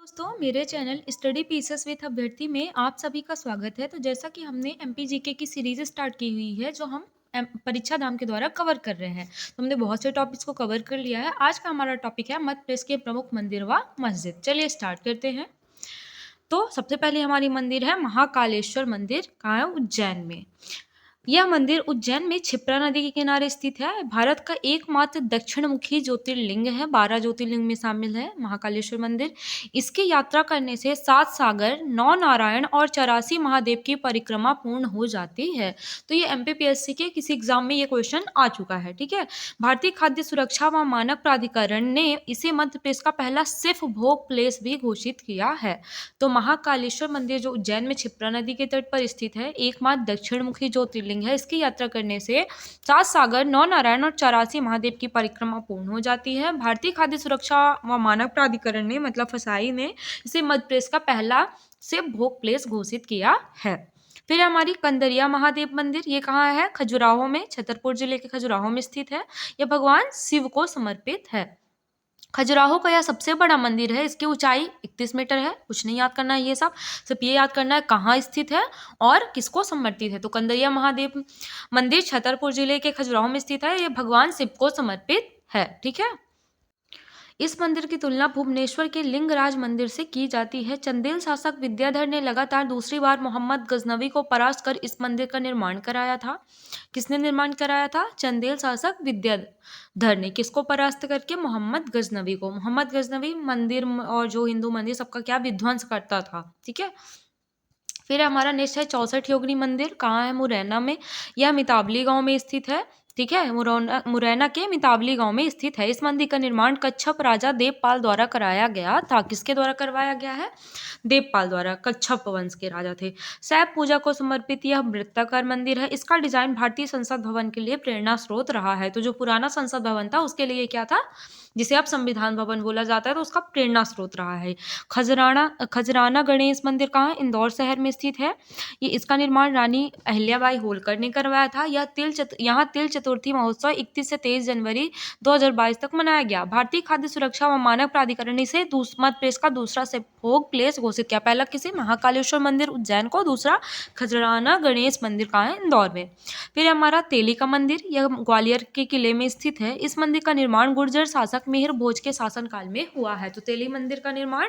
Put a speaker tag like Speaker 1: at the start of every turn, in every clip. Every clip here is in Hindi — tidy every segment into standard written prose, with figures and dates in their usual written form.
Speaker 1: दोस्तों, मेरे चैनल स्टडी पीसेस विथ अभ्यर्थी में आप सभी का स्वागत है। तो जैसा कि हमने एमपीजीके की सीरीज स्टार्ट की हुई है, जो हम परीक्षा धाम के द्वारा कवर कर रहे हैं। तो हमने बहुत से टॉपिक्स को कवर कर लिया है। आज का हमारा टॉपिक है मध्य प्रदेश के प्रमुख मंदिर व मस्जिद। चलिए स्टार्ट करते हैं। तो सबसे पहले हमारी मंदिर है महाकालेश्वर मंदिर, कहाँ है? उज्जैन में। यह मंदिर उज्जैन में क्षिप्रा नदी के किनारे स्थित है। भारत का एकमात्र दक्षिणमुखी ज्योतिर्लिंग है। 12 ज्योतिर्लिंग में शामिल है महाकालेश्वर मंदिर। इसकी यात्रा करने से 7 सागर, 9 नारायण और 84 महादेव की परिक्रमा पूर्ण हो जाती है। तो ये एमपीपीएससी के किसी एग्जाम में ये क्वेश्चन आ चुका है। ठीक है। भारतीय खाद्य सुरक्षा व मानक प्राधिकरण ने इसे मध्य प्रदेश का पहला सिर्फ भोग प्लेस भी घोषित किया है। तो महाकालेश्वर मंदिर जो उज्जैन में क्षिप्रा नदी के तट पर स्थित है, एकमात्र दक्षिणमुखी ज्योतिर्लिंग है। इसकी यात्रा करने से 7 सागर, 9 नारायण और 84 महादेव की परिक्रमा पूर्ण हो जाती है। भारतीय खाद्य सुरक्षा व मानक प्राधिकरण ने मतलब फसाई ने इसे मध्य प्रदेश का पहला से भोग प्लेस घोषित किया है। फिर हमारी कंदरिया महादेव मंदिर, ये कहाँ है? खजुराहो में, छतरपुर जिले के खजुराहो में स्थित है। यह भगवान शिव को समर्पित है। खजुराहो का यह सबसे बड़ा मंदिर है। इसकी ऊंचाई 31 मीटर है। कुछ नहीं याद करना है ये सब, सिर्फ ये याद करना है कहाँ स्थित है और किसको समर्पित है। तो कंदरिया महादेव मंदिर छतरपुर जिले के खजुराहो में स्थित है। ये भगवान शिव को समर्पित है। ठीक है। इस मंदिर की तुलना भुवनेश्वर के लिंगराज मंदिर से की जाती है। चंदेल शासक विद्याधर ने लगातार दूसरी बार मोहम्मद गजनवी को परास्त कर इस मंदिर का निर्माण कराया था। किसने निर्माण कराया था? चंदेल शासक विद्याधर ने। किसको परास्त करके? मोहम्मद गजनवी को। मोहम्मद गजनवी मंदिर और जो हिंदू मंदिर सबका क्या विध्वंस करता था। ठीक है। फिर हमारा नेक्स्ट है 64 योगिनी मंदिर, कहाँ है? मुरैना में। यह मितावली गांव में स्थित है। ठीक है। मुरैना के मितावली गांव में स्थित है। इस मंदिर का निर्माण कच्छप राजा देवपाल द्वारा कराया गया था। किसके द्वारा करवाया गया है? देवपाल द्वारा। कच्छप वंश के राजा थे। शैव पूजा को समर्पित यह वृत्ताकार मंदिर है। इसका डिजाइन भारतीय संसद भवन के लिए प्रेरणा स्रोत रहा है। तो जो पुराना संसद भवन था उसके लिए क्या था? जिसे अब संविधान भवन बोला जाता है, तो उसका प्रेरणा स्रोत रहा है। खजराना गणेश मंदिर कहाँ है? इंदौर शहर में स्थित है। ये इसका निर्माण रानी अहिल्याबाई होलकर ने करवाया था। यहाँ तिल चतुर्थी महोत्सव 31 से 23 जनवरी 2022 तक मनाया गया। भारतीय खाद्य सुरक्षा व मानक प्राधिकरण ने इसे मध्य प्रदेश का दूसरा से भोग प्लेस घोषित किया। पहला किसे? महाकालेश्वर मंदिर उज्जैन को। दूसरा खजराना गणेश मंदिर कहाँ है? इंदौर में। फिर हमारा तेली का मंदिर, यह ग्वालियर के किले में स्थित है। इस मंदिर का निर्माण गुर्जर शासक मिहिर भोज के शासनकाल में हुआ है। तो तेली मंदिर का निर्माण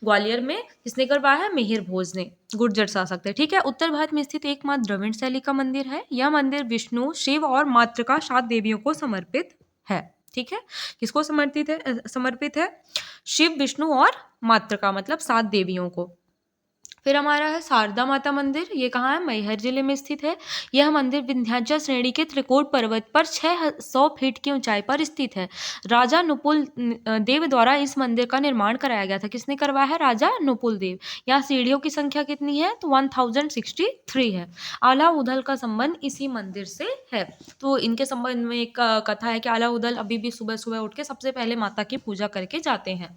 Speaker 1: ग्वालियर में किसने करवाया है? मिहिर भोज ने, गुर्जर शासक थे। ठीक है। उत्तर भारत में स्थित एकमात्र द्रविड़ शैली का मंदिर है। यह मंदिर विष्णु, शिव और मातृका 7 देवियों को समर्पित है। ठीक है। किसको समर्पित है? समर्पित है शिव, विष्णु और मातृका मतलब 7 देवियों को। फिर हमारा है शारदा माता मंदिर, ये कहाँ है? मैहर जिले में स्थित है। यह मंदिर विंध्याचल श्रेणी के त्रिकूट पर्वत पर 600 फीट की ऊंचाई पर स्थित है। राजा नुपुल देव द्वारा इस मंदिर का निर्माण कराया गया था। किसने करवाया है? राजा नुपुल देव। यहाँ सीढ़ियों की संख्या कितनी है? तो 1063 है। आला उदल का संबंध इसी मंदिर से है। तो इनके संबंध में एक कथा है कि आला उदल अभी भी सुबह सुबह उठ के सबसे पहले माता की पूजा करके जाते हैं।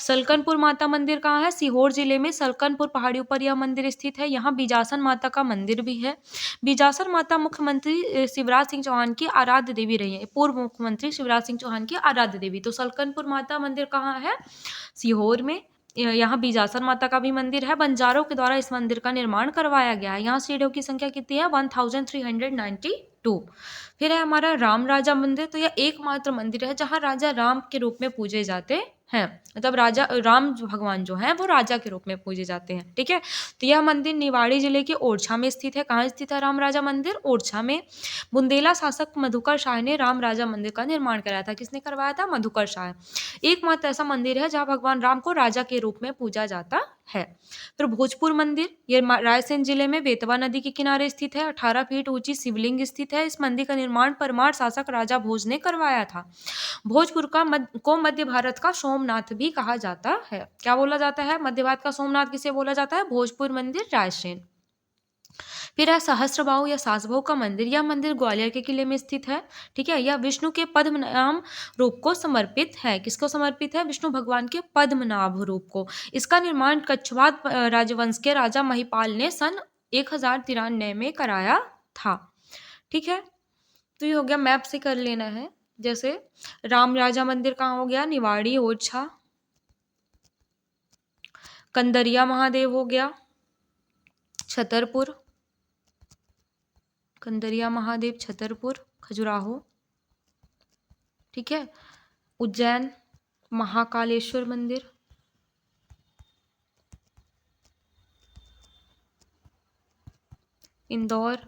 Speaker 1: सलकनपुर माता मंदिर कहाँ है? सीहोर जिले में सलकनपुर पहाड़ियों पर यह मंदिर स्थित है। यहाँ बीजासन माता का मंदिर भी है। बीजासन माता मुख्यमंत्री शिवराज सिंह चौहान की आराध्य देवी रही है। पूर्व मुख्यमंत्री शिवराज सिंह चौहान की आराध्य देवी। तो सलकनपुर माता मंदिर कहाँ है? सीहोर में। यहाँ बीजासन माता का भी मंदिर है। बंजारों के द्वारा इस मंदिर का निर्माण करवाया गया है। यहाँ सीढ़ियों की संख्या कितनी है? 1392। फिर है हमारा राम राजा मंदिर। तो यह एकमात्र मंदिर है जहाँ राजा राम के रूप में पूजे जाते हैं। मतलब राजा राम भगवान जो है वो राजा के रूप में पूजे जाते हैं। ठीक है। तो यह मंदिर निवाड़ी जिले के ओरछा में स्थित है। कहाँ स्थित है राम राजा मंदिर? ओरछा में। बुंदेला शासक मधुकर शाह ने राम राजा मंदिर का निर्माण कराया था। किसने करवाया था? मधुकर शाह। एकमात्र ऐसा मंदिर है जहाँ भगवान राम को राजा के रूप में पूजा जाता है। फिर भोजपुर मंदिर, ये रायसेन जिले में बेतवा नदी के किनारे स्थित है। 18 फीट ऊंची शिवलिंग स्थित है। इस मंदिर का निर्माण परमार शासक राजा भोज ने करवाया था। भोजपुर को मध्य भारत का सोमनाथ भी कहा जाता है। क्या बोला जाता है? मध्य भारत का सोमनाथ किसे बोला जाता है? भोजपुर मंदिर, रायसेन। फिर है सहस्त्रबाहु या सासबहु का मंदिर। यह मंदिर ग्वालियर के किले में स्थित है। ठीक है। यह विष्णु के पद्मनाभ रूप को समर्पित है। किसको समर्पित है? विष्णु भगवान के पद्मनाभ रूप को। इसका निर्माण कच्छवाद राजवंश के राजा महिपाल ने सन 1093 में कराया था। ठीक है। तो ये हो गया, मैप से कर लेना है। जैसे राम राजा मंदिर कहाँ हो गया? निवाड़ी, ओरछा। कंदरिया महादेव हो गया, छतरपुर, कंदरिया महादेव छतरपुर, खजुराहो, ठीक है। उज्जैन, महाकालेश्वर मंदिर, इंदौर,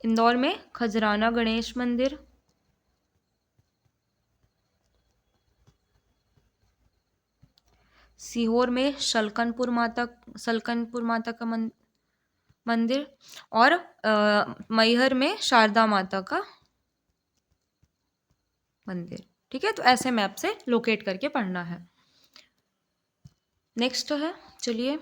Speaker 1: इंदौर में खजराना गणेश मंदिर, सीहोर में सलकनपुर माता का मंदिर, और मैहर में शारदा माता का मंदिर, ठीक है। तो ऐसे मैप से लोकेट करके पढ़ना है। नेक्स्ट है, चलिए,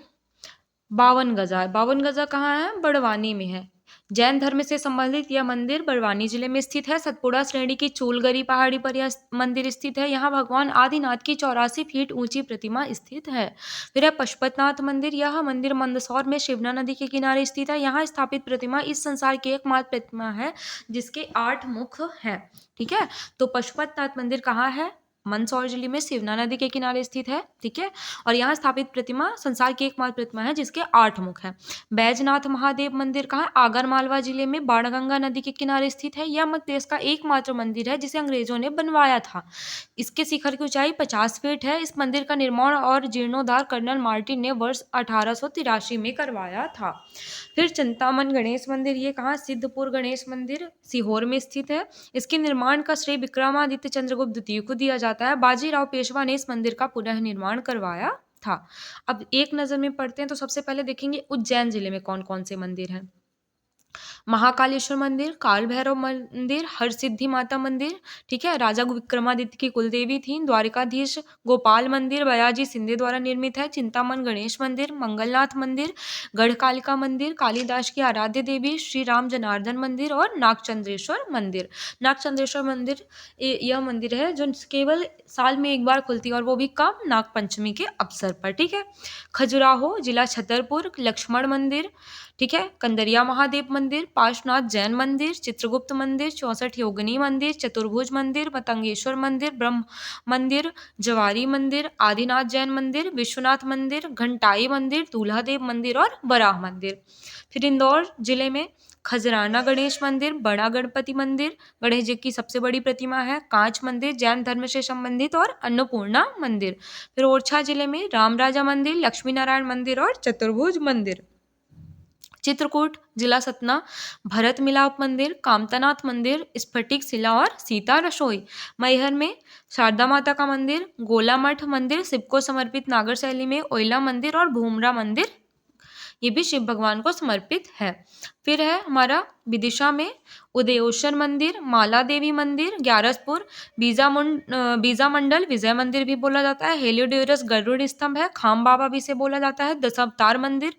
Speaker 1: 52 गजा। 52 गजा कहाँ है? बड़वानी में है। जैन धर्म से संबंधित यह मंदिर बड़वानी जिले में स्थित है। सतपुड़ा श्रेणी की चूलगरी पहाड़ी पर यह मंदिर स्थित है। यहाँ भगवान आदिनाथ की 84 फीट ऊंची प्रतिमा स्थित है। फिर है पशुपतनाथ मंदिर। यह मंदिर मंदसौर में शिवना नदी के किनारे स्थित है। यहाँ स्थापित प्रतिमा इस संसार की एकमात्र प्रतिमा है जिसके 8 मुख हैं, ठीक है। तो पशुपतनाथ मंदिर कहाँ है? मंदसौर जिले में शिवना नदी के किनारे स्थित है, ठीक है। और यहाँ स्थापित प्रतिमा संसार की एकमात्र प्रतिमा है जिसके 8 मुख हैं। बैजनाथ महादेव मंदिर कहाँ है? आगर मालवा जिले में बाणगंगा नदी के किनारे स्थित है। यह मध्य देश का एकमात्र मंदिर है जिसे अंग्रेजों ने बनवाया था। इसके शिखर की ऊंचाई 50 फीट है। इस मंदिर का निर्माण और जीर्णोद्धार कर्नल मार्टिन ने वर्ष 1883 में करवाया था। फिर चिंतामन गणेश मंदिर, ये कहाँ? सिद्धपुर गणेश मंदिर सीहोर में स्थित है। इसके निर्माण का श्रेय विक्रमादित्य चंद्रगुप्त द्वितीय को दिया जाता है। बाजीराव पेशवा ने इस मंदिर का पुनः निर्माण करवाया था। अब एक नजर में पढ़ते हैं तो सबसे पहले देखेंगे उज्जैन जिले में कौन कौन से मंदिर हैं। महाकालेश्वर मंदिर, काल भैरव मंदिर, हरसिद्धि माता मंदिर, ठीक है, राजा विक्रमादित्य की कुलदेवी थी। द्वारिकाधीश गोपाल मंदिर बयाजी सिंधे द्वारा निर्मित है। चिंतामन गणेश मंदिर, मंगलनाथ मंदिर, गढ़कालिका मंदिर, कालिदास की आराध्य देवी श्री राम जनार्दन मंदिर, और नागचंद्रेश्वर मंदिर। नागचंद्रेश्वर मंदिर यह मंदिर है जो केवल साल में एक बार खुलती है, और वो भी कब? नागपंचमी के अवसर पर, ठीक है। खजुराहो जिला छतरपुर, लक्ष्मण मंदिर, ठीक है। कंदरिया महादेव मंदिर, पार्श्वनाथ जैन मंदिर, चित्रगुप्त मंदिर, 64 योगिनी मंदिर, चतुर्भुज मंदिर, मतंगेश्वर मंदिर, ब्रह्म मंदिर, जवारी मंदिर, आदिनाथ जैन मंदिर, विश्वनाथ मंदिर, घंटाई मंदिर, दूल्हादेव मंदिर और बराह मंदिर। फिर इंदौर जिले में खजराना गणेश मंदिर, बड़ा गणपति मंदिर, गणेश जी की सबसे बड़ी प्रतिमा है, कांच मंदिर जैन धर्म से संबंधित, और अन्नपूर्णा मंदिर। फिर ओरछा जिले में राम राजा मंदिर, लक्ष्मी नारायण मंदिर और चतुर्भुज मंदिर। चित्रकूट जिला सतना, भरत मिलाप मंदिर, कामतानाथ मंदिर, स्फटिक शिला और सीता रसोई। मैहर में शारदा माता का मंदिर, गोला मठ मंदिर, शिव को समर्पित नागर शैली में ओइला मंदिर, और भूमरा मंदिर, ये भी शिव भगवान को समर्पित है। फिर है हमारा विदिशा में उदयोश्वर मंदिर, माला देवी मंदिर, ग्यारसपुर, बीजा मंडल विजय मंदिर भी बोला जाता है। हेलियोडोरस गरुड़ स्तंभ है। खाम बाबा भी से बोला जाता है। दशावतार मंदिर,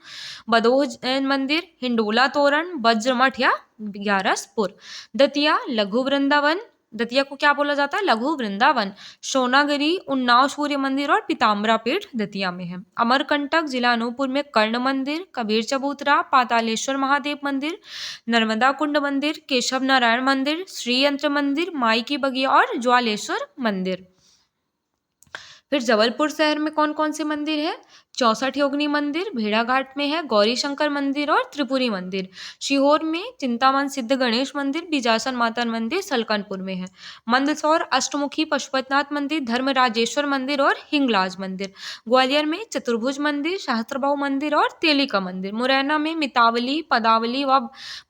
Speaker 1: बदोह जैन मंदिर, हिंडोला तोरण, वज्र मठ या ग्यारसपुर। दतिया लघु वृंदावन, दतिया को क्या बोला जाता है? लघु वृंदावन। सोनागिरी, उन्नाव सूर्य मंदिर और पीताम्बरा पीठ दतिया में है। अमरकंटक जिला अनूपपुर में कर्ण मंदिर, कबीर चबूतरा, पातालेश्वर महादेव मंदिर, नर्मदा कुंड मंदिर, केशव नारायण मंदिर, श्री यंत्र मंदिर, माई की बगिया और ज्वालेश्वर मंदिर। फिर जबलपुर शहर में कौन कौन से मंदिर है? 64 योगिनी मंदिर भेड़ाघाट में है, गौरी शंकर मंदिर और त्रिपुरी मंदिर। सीहोर में चिंतामन सिद्ध गणेश मंदिर, बिजासन माता मंदिर सलकनपुर में है। मंदसौर अष्टमुखी पशुपतनाथ मंदिर, धर्मराजेश्वर मंदिर और हिंगलाज मंदिर। ग्वालियर में चतुर्भुज मंदिर, सहस्त्रबाहु मंदिर और तेलिका मंदिर। मुरैना में मितावली, पदावली व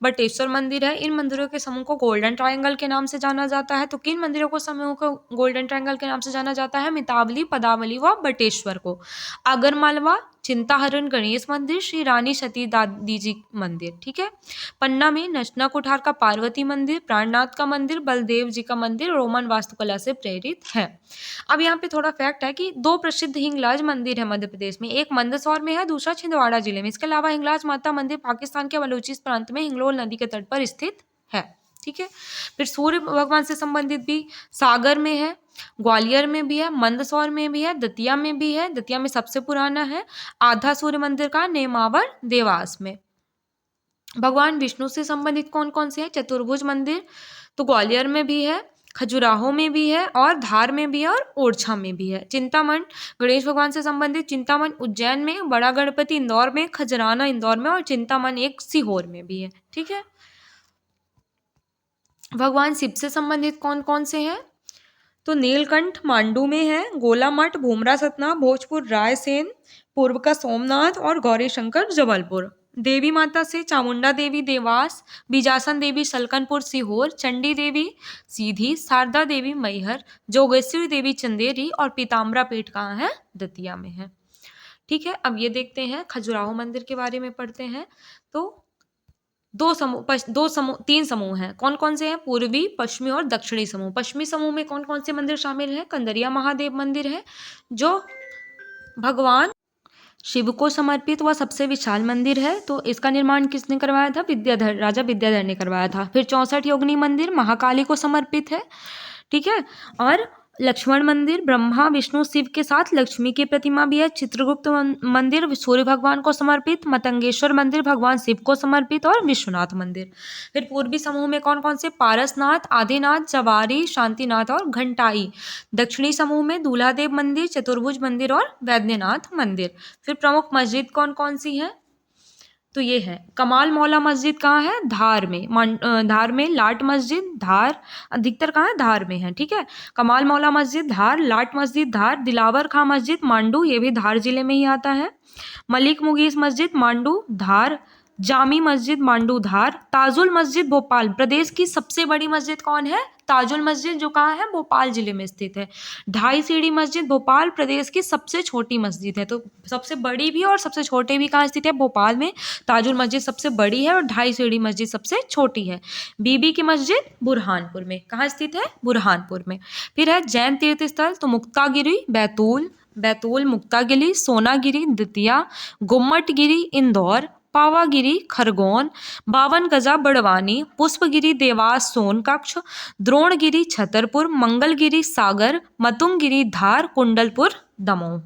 Speaker 1: बटेश्वर मंदिर है। इन मंदिरों के समूह को गोल्डन ट्रायंगल के नाम से जाना जाता है। तो किन मंदिरों को समूह को गोल्डन ट्रायंगल के नाम से जाना जाता है? मितावली, पदावली व बटेश्वर को। आगरमालवा चिंताहरण गणेश मंदिर, श्री रानी सती दादी जी मंदिर, ठीक है। पन्ना में नचना कुठार का पार्वती मंदिर, प्राणनाथ का मंदिर, बलदेव जी का मंदिर रोमन वास्तुकला से प्रेरित है। अब यहाँ पे थोड़ा फैक्ट है कि 2 प्रसिद्ध हिंगलाज मंदिर है मध्य प्रदेश में, एक मंदसौर में है, दूसरा छिंदवाड़ा जिले में। इसके अलावा हिंगलाज माता मंदिर पाकिस्तान के बलूचिस्तान प्रांत में हिंगलोल नदी के तट पर स्थित है, ठीक है। फिर सूर्य भगवान से संबंधित भी सागर में है, ग्वालियर में भी है, मंदसौर में भी है, दतिया में भी है। दतिया में सबसे पुराना है। आधा सूर्य मंदिर का नेमावर देवास में। भगवान विष्णु से संबंधित कौन कौन से है? चतुर्भुज मंदिर तो ग्वालियर में भी है, खजुराहो में भी है और धार में भी है और ओरछा में भी है। चिंतामण गणेश भगवान से संबंधित चिंतामण उज्जैन में, बड़ा गणपति इंदौर में, खजराना इंदौर में और चिंतामण एक सीहोर में भी है। ठीक है। भगवान शिव से संबंधित कौन कौन से हैं? तो नीलकंठ मांडू में है, गोला मठ, भूमरा सतना, भोजपुर रायसेन, पूर्व का सोमनाथ और गौरी शंकर जबलपुर। देवी माता से चामुंडा देवी देवास, बीजासन देवी सलकनपुर सीहोर, चंडी देवी सीधी, शारदा देवी मैहर, जोगेश्वरी देवी चंदेरी और पीताम्बरा पेट कहाँ है? दतिया में है। ठीक है। अब ये देखते हैं खजुराहो मंदिर के बारे में पढ़ते हैं। तो तीन समूह हैं। कौन कौन से हैं? पूर्वी, पश्चिमी और दक्षिणी समूह। पश्चिमी समूह में कौन कौन से मंदिर शामिल हैं? कंदरिया महादेव मंदिर है जो भगवान शिव को समर्पित वह सबसे विशाल मंदिर है। तो इसका निर्माण किसने करवाया था? विद्याधर, राजा विद्याधर ने करवाया था। फिर 64 योगिनी मंदिर महाकाली को समर्पित है। ठीक है। और लक्ष्मण मंदिर ब्रह्मा विष्णु शिव के साथ लक्ष्मी की प्रतिमा भी है। चित्रगुप्त मंदिर सूर्य भगवान को समर्पित, मतंगेश्वर मंदिर भगवान शिव को समर्पित और विश्वनाथ मंदिर। फिर पूर्वी समूह में कौन कौन से? पारसनाथ, आदिनाथ, जवारी, शांतिनाथ और घंटाई। दक्षिणी समूह में दूल्हादेव मंदिर, चतुर्भुज मंदिर और वैद्यनाथ मंदिर। फिर प्रमुख मस्जिद कौन कौन सी है? तो ये है कमाल मौला मस्जिद कहाँ है? धार में। धार में लाट मस्जिद, धार अधिकतर कहाँ है? धार में है। ठीक है। कमाल मौला मस्जिद धार, लाट मस्जिद धार, दिलावर खां मस्जिद मांडू, ये भी धार जिले में ही आता है। मलिक मुगीस मस्जिद मांडू धार, जामी मस्जिद मांडू धार, ताजुल मस्जिद भोपाल। प्रदेश की सबसे बड़ी मस्जिद कौन है? ताजुल मस्जिद, जो कहाँ है? भोपाल जिले में स्थित है। ढाई सीढ़ी मस्जिद भोपाल प्रदेश की सबसे छोटी मस्जिद है। तो सबसे बड़ी भी और सबसे छोटी भी कहाँ स्थित है? भोपाल में। ताजुल मस्जिद सबसे बड़ी है और ढाई सीढ़ी मस्जिद सबसे छोटी है। बीबी की मस्जिद बुरहानपुर में। कहाँ स्थित है? बुरहानपुर में। फिर है जैन तीर्थ स्थल, तो मुक्तागिरी बैतूल, मुक्तागिरी, सोनागिरी दतिया, गुम्मटगिरी इंदौर, पावागिरी खरगोन, 52 गजा बड़वानी, पुष्पगिरी देवास सोनकच्छ, द्रोणगिरी छतरपुर, मंगलगिरी सागर, मतुंगगिरी धार, कुंडलपुर दमोह।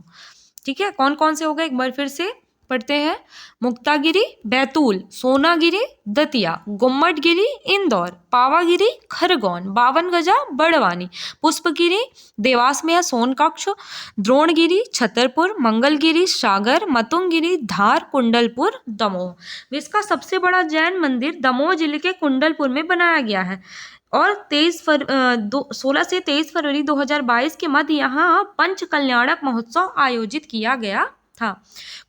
Speaker 1: ठीक है। कौन कौन से हो गए एक बार फिर से पढ़ते हैं। मुक्तागिरी बैतूल, सोनागिरी दतिया, गुम्मटगिरी इंदौर, पावागिरी खरगोन, 52 गजा बड़वानी, पुष्पगिरी देवास में है सोनकच्छ, द्रोणगिरी छतरपुर, मंगलगिरी सागर, मतुंगगिरी धार, कुंडलपुर दमोह। इसका सबसे बड़ा जैन मंदिर दमोह जिले के कुंडलपुर में बनाया गया है और 16 से 23 फरवरी 2022 के मध्य यहाँ पंच कल्याणक महोत्सव आयोजित किया गया था।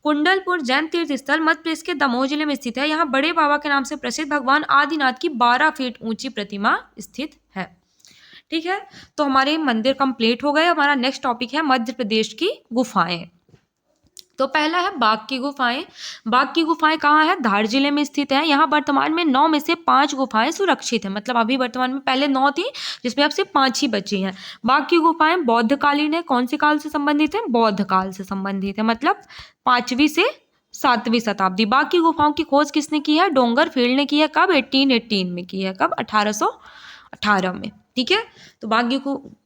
Speaker 1: कुंडलपुर जैन तीर्थ स्थल मध्य प्रदेश के दमोह जिले में स्थित है। यहाँ बड़े बाबा के नाम से प्रसिद्ध भगवान आदिनाथ की 12 फीट ऊंची प्रतिमा स्थित है। ठीक है। तो हमारे मंदिर कंप्लीट हो गए। हमारा नेक्स्ट टॉपिक है मध्य प्रदेश की गुफाएं। तो पहला है बाघ की गुफाएं। बाघ की गुफाएं कहाँ है? धार जिले में स्थित है। यहाँ वर्तमान में 9 में से 5 गुफाएं सुरक्षित है। मतलब अभी वर्तमान में, पहले 9 थी जिसमें अब सिर्फ 5 ही बची हैं। बाघ की गुफाएं बौद्धकालीन है। कौन से काल से संबंधित है? बौद्ध काल से संबंधित है, मतलब 5वीं से 7वीं शताब्दी। बाघ की गुफाओं की खोज किसने की है? डोंगरफील्ड ने की है। कब? 1818 में की है। कब? 1818 में। ठीक है। तो बाघ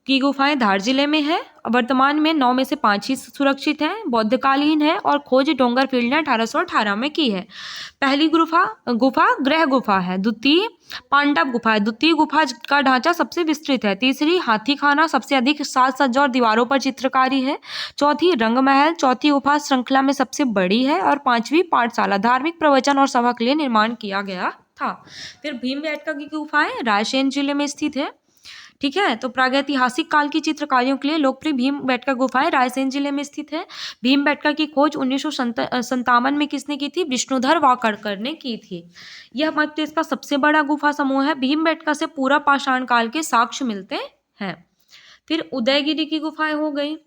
Speaker 1: की गुफाएं धार जिले में है। वर्तमान में 9 में से 5 ही सुरक्षित हैं, बौद्धकालीन है और खोज डोंगरफील्ड ने 1818 में की है। पहली गुफा ग्रह गुफा है। द्वितीय पांडव गुफा है। द्वितीय गुफा का ढांचा सबसे विस्तृत है। तीसरी हाथी खाना, सबसे अधिक साज सज्जा और दीवारों पर चित्रकारी है। चौथी रंग महल, चौथी गुफा श्रृंखला में सबसे बड़ी है। और 5वीं पाठशाला, धार्मिक प्रवचन और सभा के लिए निर्माण किया गया था। फिर भीमबेटका की गुफाएं रायसेन जिले में स्थित है। ठीक है। तो प्रागैतिहासिक काल की चित्रकारियों के लिए लोकप्रिय भीमबेटका गुफाएं रायसेन जिले में स्थित है। भीमबेटका की खोज 1957 में किसने की थी? विष्णुधर वाकड़कर ने की थी। यह मध्य प्रदेश का सबसे बड़ा गुफा समूह है। भीमबेटका से पूरा पाषाण काल के साक्ष्य मिलते हैं। फिर उदयगिरी की गुफाएं हो गई।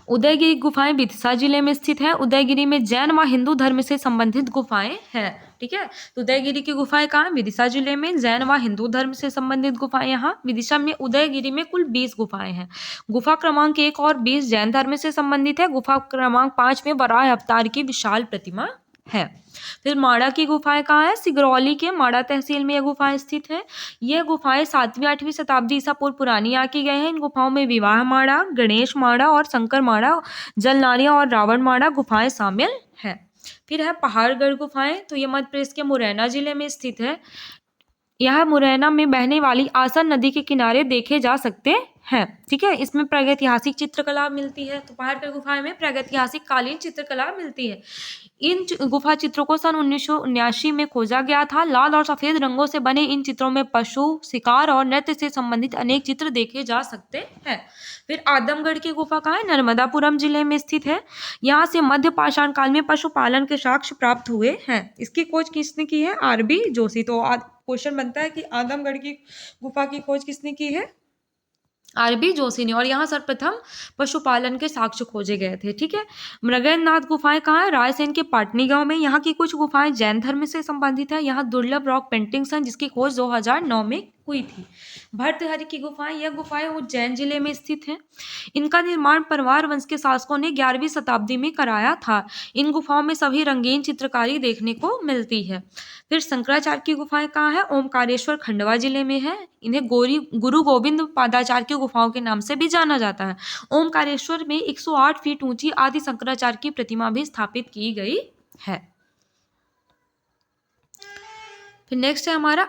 Speaker 1: उदयगिरी गुफाएं विदिशा जिले में स्थित है। उदयगिरी में जैन व हिंदू धर्म से संबंधित गुफाएं हैं। ठीक है। तो उदयगिरी की गुफाएं कहाँ? विदिशा जिले में। जैन व हिंदू धर्म से संबंधित गुफाएं यहाँ विदिशा में। उदयगिरी में कुल 20 गुफाएं हैं। गुफा क्रमांक 1 और 20 जैन धर्म से संबंधित है। गुफा क्रमांक 5 में वराह अवतार की विशाल प्रतिमा है। फिर माड़ा की गुफाएं कहाँ है? सिगरौली के माड़ा तहसील में यह गुफाएं स्थित है। यह गुफाएं 7वीं 8वीं शताब्दी ईसा पूर्व पुरानी आकी गए हैं। इन गुफाओं में विवाह माड़ा, गणेश माड़ा और शंकर माड़ा, जलनारियां और रावण माड़ा गुफाएं शामिल है। फिर है पहाड़गढ़ गुफाएं। तो ये मध्य प्रदेश के मुरैना जिले में स्थित है। यह मुरैना में बहने वाली आसन नदी के किनारे देखे जा सकते हैं। ठीक है, इसमें प्रागैतिहासिक चित्रकला मिलती है। तो पहाड़गढ़ गुफाएं में प्रागैतिहासिक कालीन चित्रकला मिलती है। इन गुफा चित्रों को सन 1979 में खोजा गया था। लाल और सफेद रंगों से बने इन चित्रों में पशु शिकार और नृत्य से संबंधित अनेक चित्र देखे जा सकते हैं। फिर आदमगढ़ की गुफा कहाँ है? नर्मदापुरम जिले में स्थित है। यहाँ से मध्य पाषाण काल में पशुपालन के साक्ष्य प्राप्त हुए हैं। इसकी खोज किसने की है? आरबी जोशी। तो क्वेश्चन बनता है कि आदमगढ़ की गुफा की खोज किसने की है? आरबी जोशी ने। और यहाँ सर्वप्रथम पशुपालन के साक्ष्य खोजे गए थे। ठीक है, मृगन्नाथ गुफाएं कहाँ है? रायसेन के पाटनी गांव में। यहाँ की कुछ गुफाएं जैन धर्म से संबंधित है। यहाँ दुर्लभ रॉक पेंटिंग्स हैं जिसकी खोज 2009 में हुई थी। भर्तहरि की गुफाएं, यह गुफाएं उज्जैन जिले में स्थित हैं। इनका निर्माण परवार वंश के शासकों ने 11वीं शताब्दी में कराया था। इन गुफाओं में सभी रंगीन चित्रकारी देखने को मिलती है। फिर शंकराचार्य की गुफाएं कहाँ है? ओमकारेश्वर खंडवा जिले में है। इन्हें गुरु गोविंद पादाचार्य की गुफाओं के नाम से भी जाना जाता है। ओमकारेश्वर में 108 फीट ऊंची आदि शंकराचार्य की प्रतिमा भी स्थापित की गई है। फिर नेक्स्ट है हमारा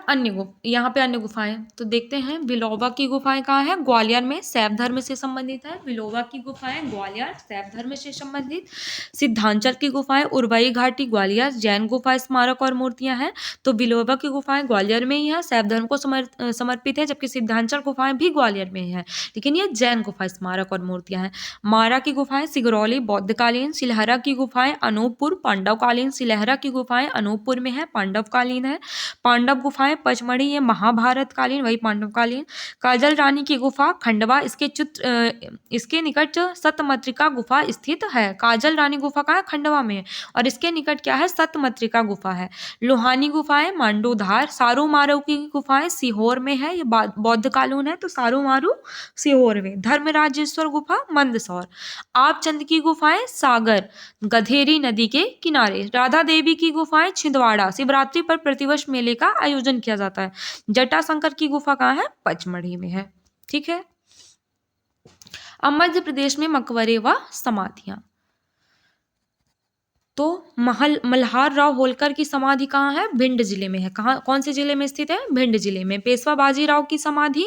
Speaker 1: यहाँ पे अन्य गुफाएं। तो देखते हैं बिलोबा की गुफाएं कहाँ है? ग्वालियर में शैव धर्म से संबंधित है। बिलोबा की गुफाएं ग्वालियर, शैव धर्म से संबंधित। सिद्धांचल की गुफाएं उरवई घाटी ग्वालियर, जैन गुफा स्मारक और मूर्तियां हैं। तो बिलोबा की गुफाएं ग्वालियर में ही है, शैव धर्म को समर्पित है, जबकि सिद्धांचल गुफाएं भी ग्वालियर में ही है, लेकिन ये जैन गुफा स्मारक और मूर्तियां हैं। मारा की गुफाएं सिगरौली बौद्धकालीन। सिलहरा की गुफाएं अनूपपुर पांडवकालीन। सिलहरा की गुफाएं अनूपपुर में है, पांडवकालीन है। पांडव गुफाएं पचमढ़ी, ये महाभारत कालीन, वही पांडवकालीन। काजल रानी की गुफा खंडवा, इसके निकट सतमत्रिका गुफा स्थित है। काजल रानी गुफा का है? खंडवा में। और इसके निकट क्या है? सतमत्रिका गुफा है। लोहानी गुफाएं मांडूधार। सारू मारू की गुफाएं सीहोर में है, ये बौद्ध कालीन है, तो सारू मारू सीहोर में। धर्मराजेश्वर गुफा मंदसौर। आपचंद की गुफाएं सागर, गधेरी नदी के किनारे। राधा देवी की गुफाएं छिंदवाड़ा। शिवरात्रि पर प्रतिवर्ष मेले का आयोजन किया जाता है। जटाशंकर की गुफा कहाँ है? पचमढ़ी में है। ठीक है, अब मध्य प्रदेश में मकबरे व समाधियां। तो मल्हार राव होलकर की समाधि कहाँ है? भिंड जिले में है। कहाँ, कौन से जिले में स्थित है? भिंड जिले में। पेशवा बाजीराव की समाधि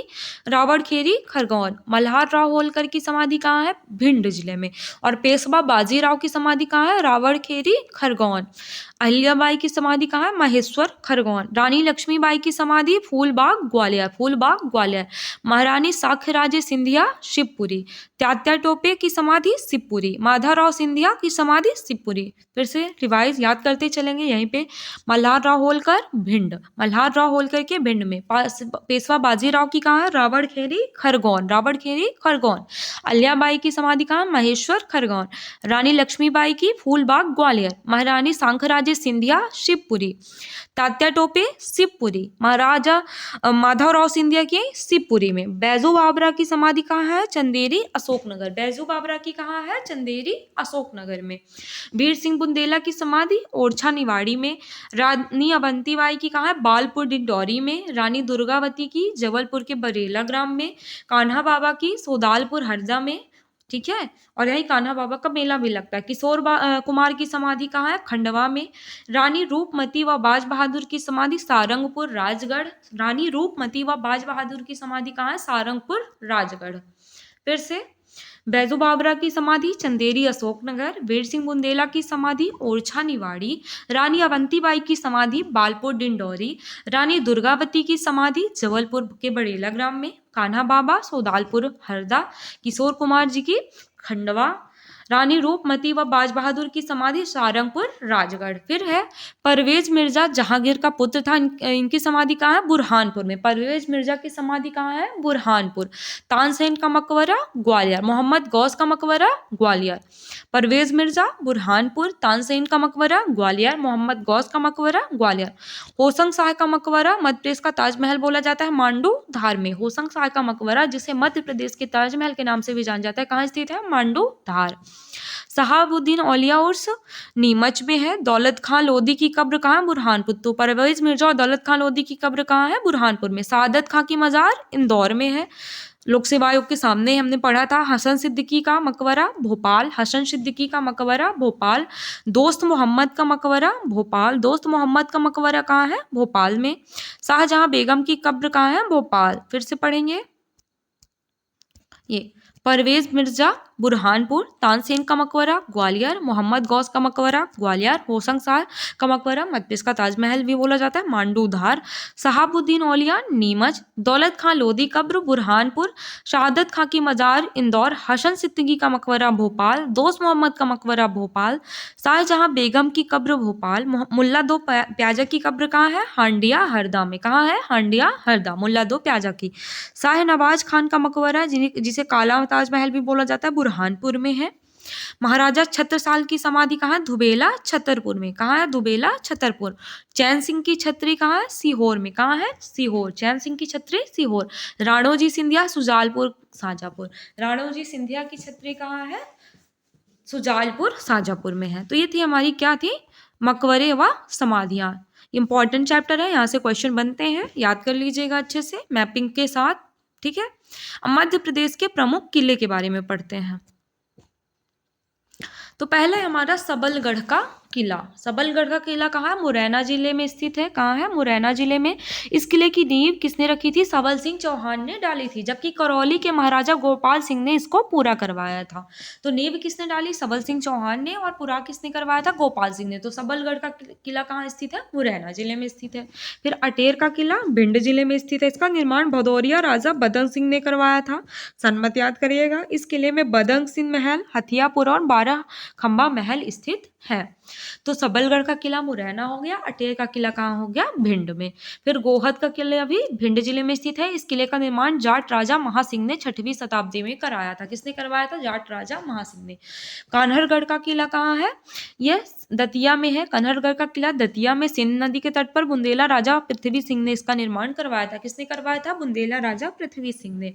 Speaker 1: रावड़खेरी खरगोन। मल्हार राव होलकर की समाधि कहाँ है? भिंड जिले में। और पेशवा बाजीराव की समाधि कहाँ है? रावड़खेरी खरगोन। अहिल्याबाई की समाधि कहाँ है? महेश्वर खरगोन। रानी लक्ष्मीबाई की समाधि फूलबाग ग्वालियर, फूलबाग ग्वालियर। महारानी साख्यराजे सिंधिया शिवपुरी। तात्या टोपे की समाधि शिवपुरी। माधवराव सिंधिया की समाधि शिवपुरी। फिर से रिवाइज याद करते चलेंगे यहीं पे। मल्हार राव होलकर भिंड, मल्हार राव होलकर के भिंड में। पेशवा बाजीराव की कहाँ है? रावड़खेरी खरगोन, रावड़खेरी खरगोन। अहिल्याबाई की समाधि कहाँ? महेश्वर खरगोन। रानी लक्ष्मीबाई की फूलबाग ग्वालियर। महारानी सांखराजे सिंधिया शिवपुरी। तात्या टोपे शिवपुरी। महाराजा माधवराव सिंधिया की शिवपुरी में। बैजू बाबरा की समाधि कहाँ है? चंदेरी अशोकनगर। बैजू बाबरा की कहाँ है? चंदेरी अशोकनगर में। वीर सिंह बुंदेला की समाधि ओरछा निवाड़ी में। रानी अवंतीबाई की कहाँ है? बालपुर डिंडौरी में। रानी दुर्गावती की जबलपुर के बरेला ग्राम में। कान्हा बाबा की सोदालपुर हरदा में। ठीक है, और यही कान्हा बाबा का मेला भी लगता है। किशोर कुमार की समाधि कहाँ है? खंडवा में। रानी रूपमती व बाज बहादुर की समाधि सारंगपुर राजगढ़। रानी रूपमती व बाज बहादुर की समाधि कहाँ है? सारंगपुर राजगढ़। फिर से बैजू बाबरा की समाधि चंदेरी अशोकनगर। वीर सिंह बुंदेला की समाधि ओरछा निवाड़ी। रानी अवंतीबाई की समाधि बालपुर डिंडौरी। रानी दुर्गावती की समाधि जबलपुर के बड़ेला ग्राम में। कान्हा बाबा सोदालपुर हरदा। किशोर कुमार जी की खंडवा। रानी रूपमती व बाज बहादुर की समाधि सारंगपुर राजगढ़। फिर है परवेज मिर्जा जहांगीर का पुत्र था, इनकी समाधि कहाँ है? बुरहानपुर में। परवेज मिर्जा की समाधि कहाँ है? बुरहानपुर। तानसेन का मकबरा ग्वालियर। मोहम्मद गौस का मकबरा ग्वालियर। परवेज मिर्जा बुरहानपुर। तानसेन का मकबरा ग्वालियर। मोहम्मद गौस का मकबरा ग्वालियर। होशंग शाह का मकबरा मध्य प्रदेश का ताजमहल बोला जाता है, मांडू धार में। होशंग शाह का मकबरा जिसे मध्य प्रदेश के ताजमहल के नाम से भी जाना जाता है, कहाँ स्थित है? मांडू धार। सहाबुद्दीन औलिया उर्स नीमच में है। दौलत खां लोधी की कब्र कहाँ? बुरहानपुर। तो परवेज मिर्जा और दौलत खां लोधी की कब्र कहाँ है? बुरहानपुर में। सादत खां की मजार इंदौर में है। लोक सेवा आयोग के सामने हमने पढ़ा था हसन सिद्दीकी का मकबरा भोपाल, हसन सिद्दीकी का मकबरा भोपाल। दोस्त मोहम्मद का मकबरा भोपाल, दोस्त मोहम्मद का मकबरा कहाँ है? भोपाल में। शाहजहां बेगम की कब्र कहाँ है? भोपाल। फिर से पढ़ेंगे ये परवेज मिर्जा बुरहानपुर, तानसेन का मकबरा ग्वालियर, मोहम्मद गौस का मकबरा ग्वालियर, होशंग शाह का मकबरा मध्य प्रदेश का ताजमहल भी बोला जाता है मांडू धार, शहाबुद्दीन औलिया नीमच, दौलत खां लोधी कब्र बुरहानपुर, शहादत खां की मजार इंदौर, हसन सिद्दीकी का मकबरा भोपाल, दोस्त मोहम्मद का मकबरा भोपाल, शाहजहां बेगम की कब्र भोपाल, मुल्ला दो प्याजा की कब्र कहाँ है? हांडिया हरदा में। कहाँ है? हांडिया हरदा, मुल्ला दो प्याजा की। शाह नवाज खान का मकबरा जिसे काला ताजमहल भी बोला जाता है बुरहानपुर में है। महाराजा छत्रसाल की समाधि कहाँ है? धुबेला छतरपुर में। कहाँ है? धुबेला छतरपुर। चैन सिंह की छतरी कहाँ है? सीहोर में। कहाँ है? सीहोर। चैन सिंह की छतरी सीहोर। राणोजी सिंधिया सुजालपुर शाजापुर, राणोजी सिंधिया की छतरी कहाँ है? सुजालपुर शाजापुर में है। तो ये थी हमारी क्या थी? मकबरे व समाधियां। इंपॉर्टेंट चैप्टर है, यहाँ से क्वेश्चन बनते हैं, याद कर लीजिएगा अच्छे से मैपिंग के साथ। ठीक है, अब मध्य प्रदेश के प्रमुख किले के बारे में पढ़ते हैं। तो पहला है हमारा सबलगढ़ का किला। सबलगढ़ का किला कहाँ है? मुरैना जिले में स्थित है। कहाँ है? मुरैना जिले में। इस किले की नींव किसने रखी थी? सबल सिंह चौहान ने डाली थी, जबकि करौली के महाराजा गोपाल सिंह ने इसको पूरा करवाया था। तो नींव किसने डाली? सबल सिंह चौहान ने, और पूरा किसने करवाया था? गोपाल सिंह ने। तो सबलगढ़ का किला कहाँ स्थित है? मुरैना जिले में स्थित है। फिर अटेर का किला भिंड जिले में स्थित है। इसका निर्माण भदौरिया राजा बदंग सिंह ने करवाया था। सन्मत याद करिएगा। इस किले में बदंग सिंह महल, हथियापुर और 12 खंबा महल स्थित है। तो सबलगढ़ का किला मुरैना हो गया, अटेर का किला कहाँ हो गया? भिंड में। फिर गोहद का किला भी भिंड जिले में स्थित है। इस किले का निर्माण जाट राजा महासिंह ने 6वीं शताब्दी में कराया था। किसने करवाया था? जाट राजा महासिंह ने। कान्हरगढ़ का किला कहाँ है? यह दतिया में है। कन्हरगढ़ का किला दतिया में सिंध नदी के तट पर बुंदेला राजा पृथ्वी सिंह ने इसका निर्माण करवाया था। किसने करवाया था? बुंदेला राजा पृथ्वी सिंह ने।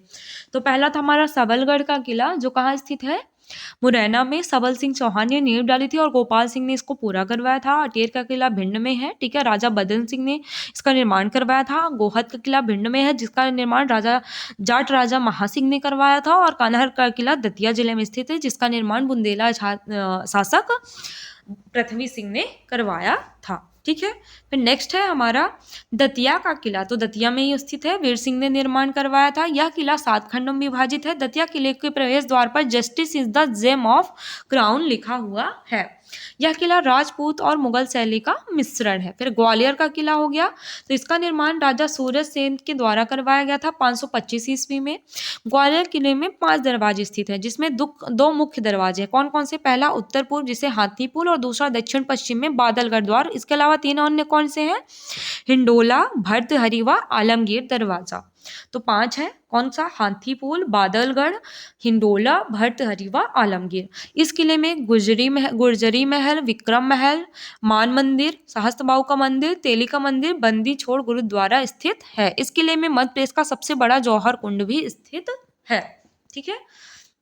Speaker 1: तो पहला था हमारा सबलगढ़ का किला, जो कहाँ स्थित है? मुरैना में। सबल सिंह चौहान ने नींव डाली थी और गोपाल सिंह ने इसको पूरा करवाया था। अटेर का किला भिंड में है। ठीक है, राजा बदन सिंह ने इसका निर्माण करवाया था। गोहद का किला भिंड में है, जिसका निर्माण जाट राजा महासिंह ने करवाया था। और कान्हर का किला दतिया जिले में स्थित है, जिसका निर्माण बुंदेला शासक पृथ्वी सिंह ने करवाया था। ठीक है, फिर नेक्स्ट है हमारा दतिया का किला। तो दतिया में ही स्थित है, वीर सिंह ने निर्माण करवाया था। यह किला 7 खंडों में विभाजित है। दतिया किले के प्रवेश द्वार पर justice is the gem of crown लिखा हुआ है। यह किला राजपूत और मुगल शैली का मिश्रण है। फिर ग्वालियर का किला हो गया, तो इसका निर्माण राजा सूरज सेन के द्वारा करवाया गया था 525 ईस्वी में। ग्वालियर किले में 5 दरवाजे स्थित हैं, जिसमें 2 मुख्य दरवाजे हैं। कौन कौन से? पहला उत्तर पूर्व जिसे हाथीपुल, और दूसरा दक्षिण पश्चिम में बादलगढ़ द्वार। इसके अलावा 3 अन्य कौन से हैं? हिंडोला, भर्तहरि व आलमगीर दरवाजा। तो 5 है। कौन सा? हाथीपुल, बादलगढ़, हिंडोला, भर्तहरि व आलमगीर। इस किले में गुर्जरी महल, विक्रम महल, मान मंदिर, सहस्त्रबाहु का मंदिर, तेली का मंदिर, बंदी छोड़ गुरुद्वारा स्थित है। इस किले में मध्य प्रदेश का सबसे बड़ा जौहर कुंड भी स्थित है। ठीक है,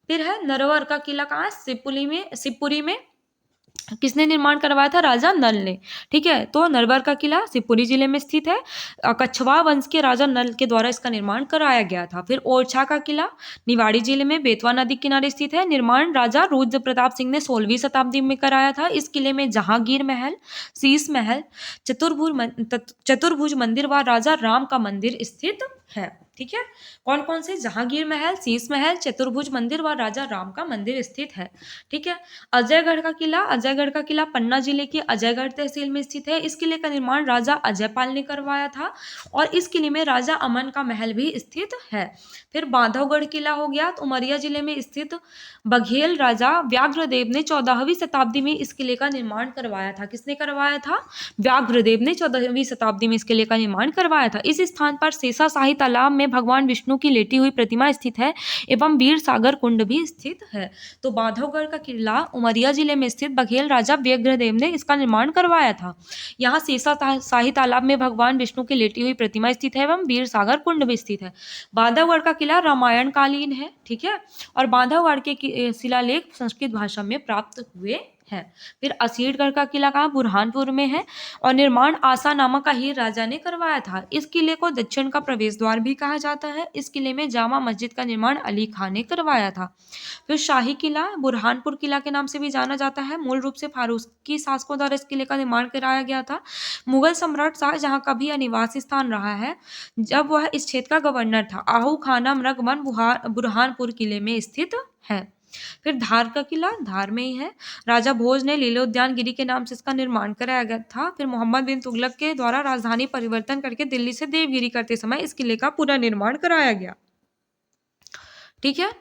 Speaker 1: फिर है नरवर का किला। कहाँ? शिवपुरी में। किसने निर्माण करवाया था? राजा नल ने। ठीक है, तो नरवर का किला शिवपुरी जिले में स्थित है। कछवा वंश के राजा नल के द्वारा इसका निर्माण कराया गया था। फिर ओरछा का किला निवाड़ी जिले में बेतवा नदी किनारे स्थित है। निर्माण राजा रुद्र प्रताप सिंह ने 16वीं शताब्दी में कराया था। इस किले में जहांगीर महल, शीश महल, चतुर्भुज मंदिर व राजा राम का मंदिर स्थित है। ठीक है, कौन कौन से? जहांगीर महल, शीश महल, चतुर्भुज मंदिर व राजा राम का मंदिर स्थित है। ठीक है, अजयगढ़ का किला। अजयगढ़ का किला पन्ना जिले के अजयगढ़ तहसील में स्थित है। इस किले का निर्माण राजा अजयपाल ने करवाया था, और इस किले में राजा अमन का महल भी स्थित है। फिर बांधवगढ़ किला हो गया, तो उमरिया जिले में स्थित बघेल राजा व्याघ्रदेव ने 14वीं शताब्दी में इस किले का निर्माण करवाया था। किसने करवाया था? व्याघ्रदेव ने 14वीं शताब्दी में इस किले का निर्माण करवाया था। इस स्थान पर शेषाशाही तालाब में भगवान विष्णु की लेटी हुई प्रतिमा स्थित है, एवं वीर सागर कुंड भी स्थित है। तो बांधवगढ़ का किला उमरिया जिले में स्थित बघेल राजा व्याघ्रदेव ने इसका निर्माण करवाया था। यहाँ शेषाशाही तालाब में भगवान विष्णु की लेटी हुई प्रतिमा स्थित है, एवं वीर सागर कुंड भी स्थित है। बांधवगढ़ का किला रामायण कालीन है। ठीक है, और बांधवगढ़ के शिलालेख संस्कृत भाषा में प्राप्त हुए है। फिर असीरगढ़ का किला कहाँ, बुरहानपुर में है, और निर्माण आसा नामक अहीर राजा ने करवाया था। इस किले को दक्षिण का प्रवेश द्वार भी कहा जाता है। इस किले में जामा मस्जिद का निर्माण अली खान ने करवाया था। फिर शाही किला बुरहानपुर किला के नाम से भी जाना जाता है। मूल रूप से फारूकी शासकों द्वारा इस किले का निर्माण कराया गया था। मुगल सम्राट शाहजहां का भी निवासी स्थान रहा है जब वह इस क्षेत्र का गवर्नर था। आहू खाना मृगवन बुरहानपुर किले में स्थित है। फिर धार का किला धार में ही है। राजा भोज ने लीलोद्यान गिरी के नाम से इसका निर्माण कराया गया था। फिर मोहम्मद बिन तुगलक के द्वारा राजधानी परिवर्तन करके दिल्ली से देवगिरी करते समय इस किले का पूरा निर्माण कराया गया। ठीक है,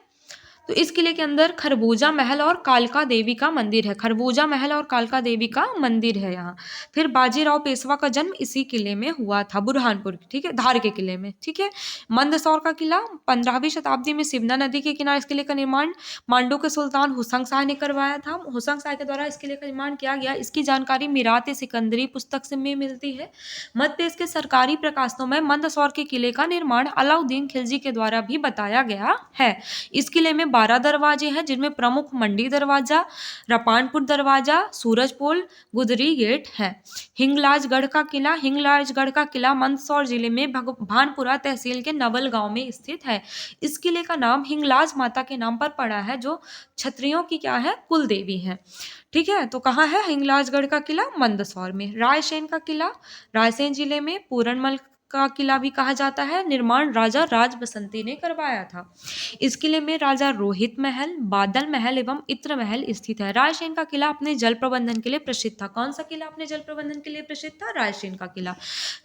Speaker 1: तो इस किले के अंदर खरबूजा महल और कालका देवी का मंदिर है। खरबूजा महल और कालका देवी का मंदिर है यहाँ। फिर बाजीराव पेशवा का जन्म इसी किले में हुआ था, बुरहानपुर, ठीक है, धार के किले में। ठीक है, मंदसौर का किला 15वीं शताब्दी में सिवना नदी के किनारे इस किले का निर्माण मांडू के सुल्तान हुसंग शाह ने करवाया था। हुसंग शाह के द्वारा इस किले का निर्माण किया गया। इसकी जानकारी मिरात सिकंदरी पुस्तक से में मिलती है। मध्य प्रदेश के सरकारी प्रकाशनों में मंदसौर के किले का निर्माण अलाउद्दीन खिलजी के द्वारा भी बताया गया है। इस किले में 12 दरवाजे हैं, जिनमें प्रमुख मंडी दरवाजा, रपानपुर दरवाजा, सूरजपोल, गुदरी गेट है। हिंगलाजगढ़ का किला हिंगलाजगढ़ का किला मंदसौर जिले में भानपुरा तहसील के नवल गांव में स्थित है। इस किले का नाम हिंगलाज माता के नाम पर पड़ा है, जो क्षत्रियों की क्या है, कुल देवी है। ठीक है, तो कहाँ है हिंगलाजगढ़ का किला, मंदसौर में। रायसेन का किला रायसेन जिले में पूरनमल का किला भी कहा जाता है। निर्माण राजा राज बसंती ने करवाया था। इस किले में राजा रोहित महल, बादल महल एवं इत्र महल स्थित है। रायसेन का किला अपने जल प्रबंधन के लिए प्रसिद्ध था। कौन सा किला अपने जल प्रबंधन के लिए प्रसिद्ध था? रायसेन का किला।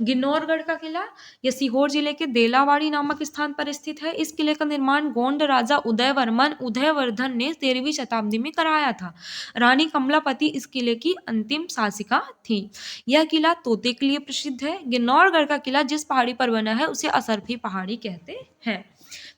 Speaker 1: गिन्नौरगढ़ का किला यह सीहोर जिले के देलावाड़ी नामक स्थान पर स्थित है। इस किले का निर्माण गोंड राजा उदयवर्धन ने 13वीं शताब्दी में कराया था। रानी कमलापति इस किले की अंतिम शासिका थी। यह किला तोते के लिए प्रसिद्ध है। गिन्नौरगढ़ का किला जिस पहाड़ी पर बना है उसे असरफी पहाड़ी कहते हैं।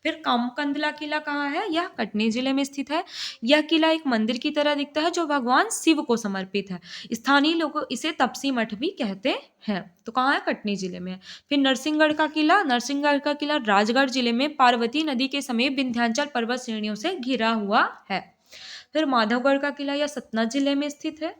Speaker 1: फिर कामकंदला किला कहाँ है? यह कटनी जिले में स्थित है। यह किला एक मंदिर की तरह दिखता है जो भगवान शिव को समर्पित है। स्थानीय लोग इसे तपसी मठ भी कहते हैं। तो कहाँ है? कटनी जिले में। फिर नरसिंहगढ़ का किला राजगढ़ जिले में पार्वती नदी के समीप विंध्याचल पर्वत श्रेणियों से घिरा हुआ है। फिर माधवगढ़ का किला यह सतना जिले में स्थित है।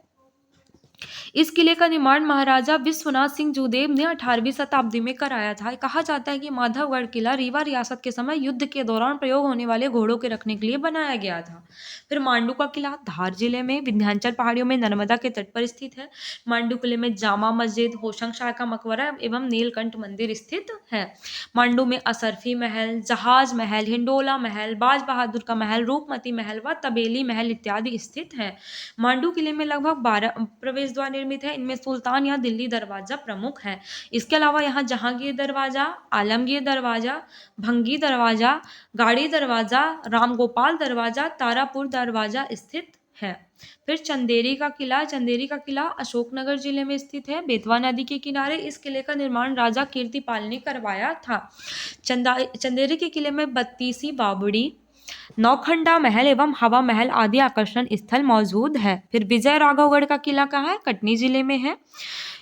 Speaker 1: इस किले का निर्माण महाराजा विश्वनाथ सिंह जूदेव ने 18वीं शताब्दी में कराया था। कहा जाता है कि माधवगढ़ किला रीवा रियासत के समय युद्ध के दौरान प्रयोग होने वाले घोड़ों के रखने के लिए बनाया गया था। फिर मांडू का किला धार जिले में विंध्याचल पहाड़ियों में नर्मदा के तट पर स्थित है। मांडू किले में जामा मस्जिद, होशंग शाह का मकबरा एवं नीलकंठ मंदिर स्थित है। मांडू में असरफी महल, जहाज महल, हिंडोला महल, बाज बहादुर का महल, रूपमती महल व तबेली महल इत्यादि स्थित है। मांडू किले में लगभग 12 प्रवेश द्वार निर्मित है। इनमें सुल्तान या दिल्ली दरवाजा प्रमुख है। इसके अलावा यहाँ जहांगीर दरवाजा, आलमगीर दरवाजा, भंगी दरवाजा, गाड़ी दरवाजा, रामगोपाल दरवाजा, तारापुर दरवाजा स्थित है। फिर चंदेरी का किला अशोकनगर जिले में स्थित है। बेतवा नदी के किनारे इस किले का निर्माण राजा कीर्तिपाल ने करवाया था। चंदेरी के किले में 32 बावड़ी, नौखंडा महल एवं हवा महल आदि आकर्षण स्थल मौजूद है। फिर विजय राघवगढ़ का किला कहाँ है? कटनी जिले में है।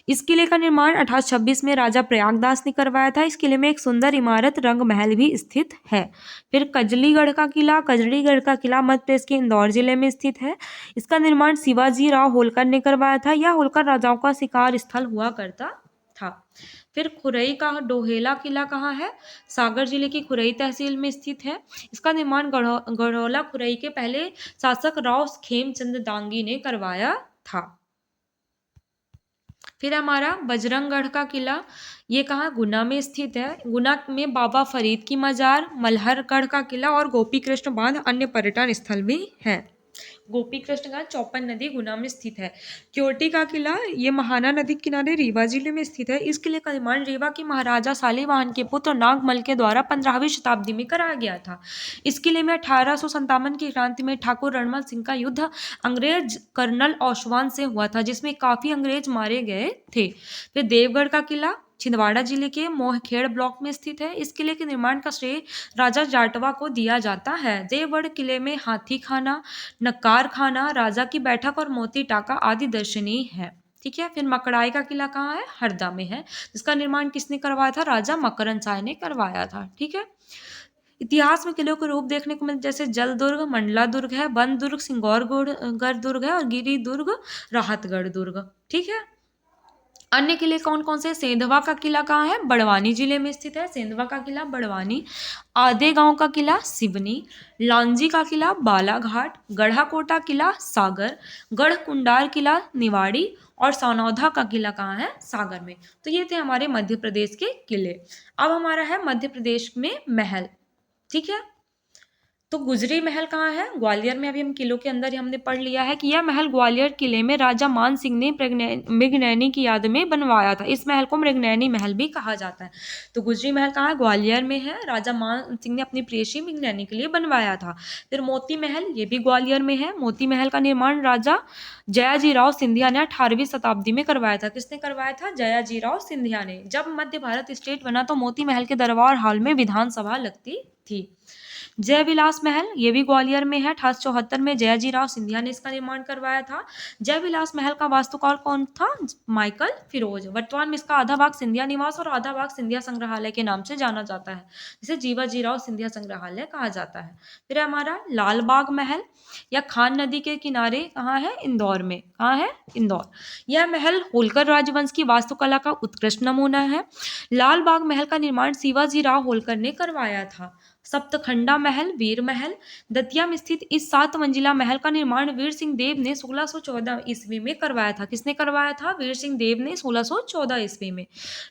Speaker 1: इस किले का निर्माण 1826 में राजा प्रयागदास ने करवाया था। इस किले में एक सुंदर इमारत रंग महल भी स्थित है। फिर कजलीगढ़ का किला मध्य प्रदेश के इंदौर जिले में स्थित है। इसका निर्माण शिवाजी राव होलकर ने करवाया था। यह होलकर राजाओं का शिकार स्थल हुआ करता था। फिर खुरई का डोहेला किला कहाँ है? सागर जिले की खुरई तहसील में स्थित है। इसका निर्माण गढ़ौला खुरई के पहले शासक राव खेमचंद दांगी ने करवाया था। फिर हमारा बजरंगगढ़ का किला, ये कहाँ? गुना में स्थित है। गुना में बाबा फरीद की मजार, मल्हरगढ़ का किला और गोपी कृष्ण बांध अन्य पर्यटन स्थल भी हैं। गोपी कृष्ण का चौपन नदी गुना में स्थित है। क्योटी का किला ये महाना नदी किनारे रीवा जिले में स्थित है। इस किले का निर्माण रीवा के महाराजा शालीवाहन के पुत्र नागमल के द्वारा 15वीं शताब्दी में कराया गया था। इस किले में 1857 की क्रांति में ठाकुर रणमल सिंह का युद्ध अंग्रेज कर्नल ओसवान से हुआ था, जिसमें काफी अंग्रेज मारे गए थे। फिर देवगढ़ का किला छिंदवाड़ा जिले के मोहखेड़ ब्लॉक में स्थित है। इस किले के निर्माण का श्रेय राजा जाटवा को दिया जाता है। देवगढ़ किले में हाथी खाना, नक्कार खाना, राजा की बैठक और मोती टाका आदि दर्शनीय है। ठीक है। फिर मकड़ाई का किला कहाँ है? हरदा में है। जिसका निर्माण किसने करवाया था? राजा मकरन शाह ने करवाया था। ठीक है। इतिहास में किलों के रूप देखने को मिलते जैसे जल दुर्ग, मंडला दुर्ग है, वन दुर्ग, सिंगौरगढ़ दुर्ग है और गिरी दुर्ग, राहतगढ़ दुर्ग। ठीक है। अन्य किले कौन कौन से? सेंधवा का किला कहाँ है? बड़वानी जिले में स्थित है। सेंधवा का किला बड़वानी। आधे गांव का किला सिवनी। लांजी का किला बालाघाट। गढ़ाकोटा किला सागर। गढ़कुंडार किला निवाड़ी। और सनौधा का किला कहाँ है? सागर में। तो ये थे हमारे मध्य प्रदेश के किले। अब हमारा है मध्य प्रदेश में महल। ठीक है। तो गुजरी महल कहाँ है? ग्वालियर में। अभी हम किलों के अंदर ही हमने पढ़ लिया है कि यह महल ग्वालियर किले में राजा मान सिंह ने मृगनयनी की याद में बनवाया था। इस महल को मृगनयनी महल भी कहा जाता है। तो गुजरी महल कहाँ है? ग्वालियर में है। राजा मान सिंह ने अपनी प्रेयसी मृगनयनी के लिए बनवाया था। फिर मोती महल, ये भी ग्वालियर में है। मोती महल का निर्माण राजा जयाजीराव सिंधिया ने 18वीं शताब्दी में करवाया था। किसने करवाया था? जयाजीराव सिंधिया ने। जब मध्य भारत स्टेट बना तो मोती महल के दरबार हॉल में विधानसभा लगती थी। जय विलास महल, ये भी ग्वालियर में है। 1874 में जयाजीराव सिंधिया ने इसका निर्माण करवाया था। जय विलास महल का वास्तुकार कौन था? माइकल फिरोज। वर्तमान में इसका आधा भाग सिंधिया निवास और आधा भाग सिंधिया संग्रहालय के नाम से जाना जाता है, जिसे जीवाजीराव सिंधिया संग्रहालय कहा जाता है। फिर हमारा लाल बाग महल या खान नदी के किनारे कहाँ है? इंदौर में। कहाँ है? इंदौर। यह महल होलकर राजवंश की वास्तुकला का उत्कृष्ट नमूना है। लाल बाग महल का निर्माण शिवाजी राव होलकर ने करवाया था। सप्तखंडा महल, वीर महल। दतिया में स्थित इस 7 मंजिला महल का निर्माण वीर सिंह देव ने 1614 ईस्वी में करवाया था। किसने करवाया था? वीर सिंह देव ने 1614 ईस्वी में।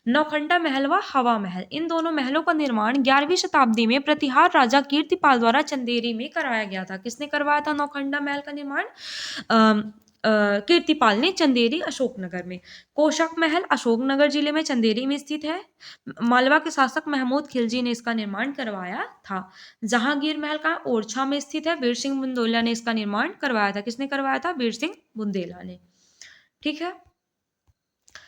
Speaker 1: नौखंडा महल व हवा महल, इन दोनों महलों का निर्माण 11वीं शताब्दी में प्रतिहार राजा कीर्तिपाल द्वारा चंदेरी में कराया गया था। किसने करवाया था नौखंडा महल का निर्माण? कीर्तिपाल ने, चंदेरी अशोकनगर में। कोशक महल अशोकनगर जिले में चंदेरी में स्थित है। मालवा के शासक महमूद खिलजी ने इसका निर्माण करवाया था। जहांगीर महल का ओरछा में स्थित है। वीर सिंह बुंदेला ने इसका निर्माण करवाया था। किसने करवाया था? वीर सिंह बुंदेला ने। ठीक है।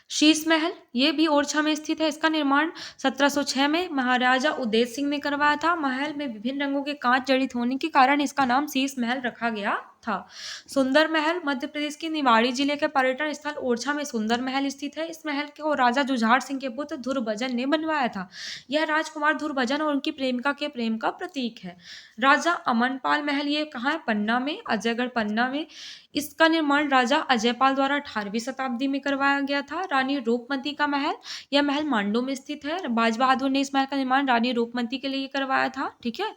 Speaker 1: शीश महल, ये भी ओरछा में स्थित है। इसका निर्माण 1706 में महाराजा उदय सिंह ने करवाया था। महल में विभिन्न रंगों के कांच जड़ित होने के कारण इसका नाम शीश महल रखा गया था। सुंदर महल मध्य प्रदेश के निवाड़ी जिले के पर्यटन स्थल ओरछा में सुंदर महल स्थित है। इस महल को राजा जुझार सिंह के पुत्र धुरभजन ने बनवाया था। यह राजकुमार धुरभजन और उनकी प्रेमिका के प्रेम का प्रतीक है। राजा अमनपाल महल, ये कहाँ है? पन्ना में, अजयगढ़ पन्ना में। इसका निर्माण राजा अजयपाल द्वारा 18वीं शताब्दी में करवाया गया था। रानी रूपमती का महल, यह महल मांडू में स्थित है। बाज बहादुर ने इस महल का निर्माण रानी रूपमती के लिए करवाया था। ठीक है।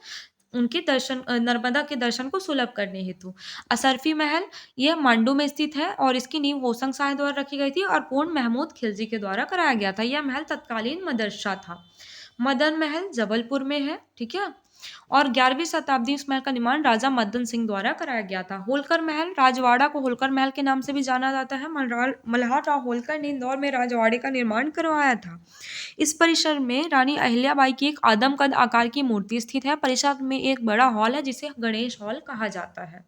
Speaker 1: उनके दर्शन, नर्मदा के दर्शन को सुलभ करने हेतु। असरफी महल, यह मांडू में स्थित है और इसकी नींव होशंग शाह द्वारा रखी गई थी और पूर्ण महमूद खिलजी के द्वारा कराया गया था। यह महल तत्कालीन मदरसा था। मदन महल जबलपुर में है। ठीक है। और 11वीं शताब्दी इस महल का निर्माण राजा मदन सिंह द्वारा कराया गया था। होलकर महल, राजवाड़ा को होलकर महल के नाम से भी जाना जाता है। मल्हार राव होलकर ने इंदौर में राजवाड़े का निर्माण करवाया था। इस परिसर में रानी अहिल्याबाई की एक आदमकद आकार की मूर्ति स्थित है। परिसर में एक बड़ा हॉल है जिसे गणेश हॉल कहा जाता है।